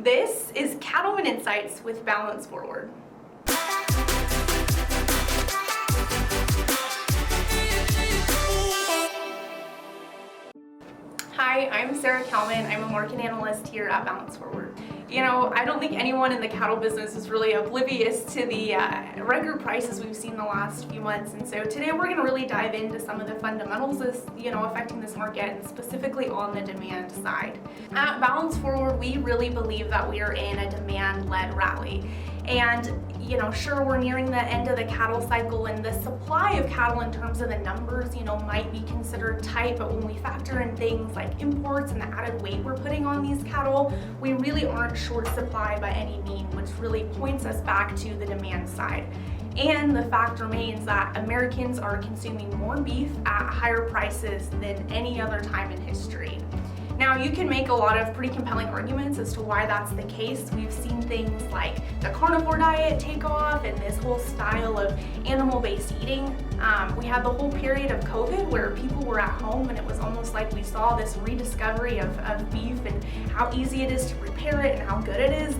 This is Cattlemen Insights with Balance4ward. Hi, I'm Sarah Cattlemen. I'm a market analyst here at Balance4ward. You know, I don't think anyone in the cattle business is really oblivious to the record prices we've seen the last few months. And so today we're going to really dive into some of the fundamentals that's, affecting this market, and specifically on the demand side. At Balance4ward, we really believe that we are in a demand-led rally. And sure, we're nearing the end of the cattle cycle, and the supply of cattle in terms of the numbers, might be considered tight, but when we factor in things like imports and the added weight we're putting on these cattle, we really aren't short supply by any means, which really points us back to the demand side. And the fact remains that Americans are consuming more beef at higher prices than any other time in history. Now, you can make a lot of pretty compelling arguments as to why that's the case. We've seen things like the carnivore diet take off and this whole style of animal-based eating. We had the whole period of COVID where people were at home, and it was almost like we saw this rediscovery of beef and how easy it is to prepare it and how good it is.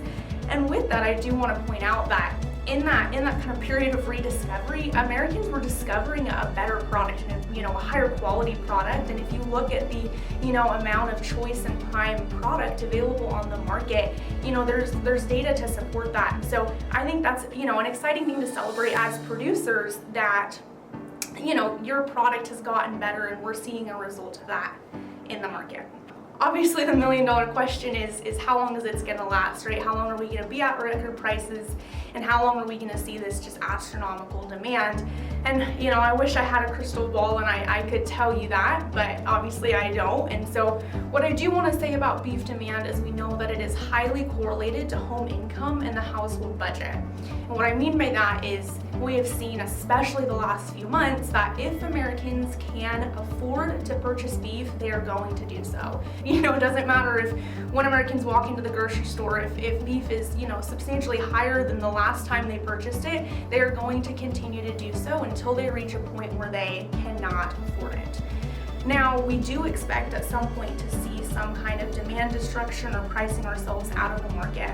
And with that, I do want to point out that in that kind of period of rediscovery, Americans were discovering a better product and a higher quality product. And if you look at the amount of choice and prime product available on the market, there's data to support that. And so I think that's an exciting thing to celebrate as producers, that your product has gotten better and we're seeing a result of that in the market. Obviously, the million-dollar question is how long is it going to last, right? How long are we going to be at record prices, and how long are we going to see this just astronomical demand? And I wish I had a crystal ball and I could tell you that, but obviously I don't. And so what I do want to say about beef demand is we know that it is highly correlated to home income and the household budget. And what I mean by that is we have seen, especially the last few months, that if Americans can afford to purchase beef, they are going to do so. It doesn't matter if when Americans walk into the grocery store, if beef is, substantially higher than the last time they purchased it, they are going to continue to do so until they reach a point where they cannot afford it. Now, we do expect at some point to see some kind of demand destruction or pricing ourselves out of the market.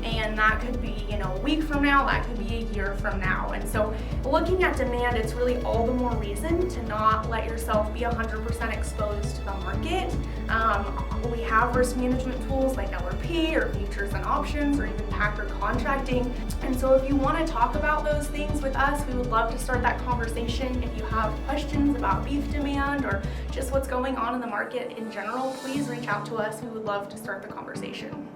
And that could be, a week from now, that could be a year from now. And so looking at demand, it's really all the more reason to not let yourself be 100% exposed to the market. We have risk management tools like LRP or futures and options or even packer contracting. And so if you want to talk about those things with us, we would love to start that conversation. If you have questions about beef demand or just what's going on in the market in general, please reach out to us. We would love to start the conversation.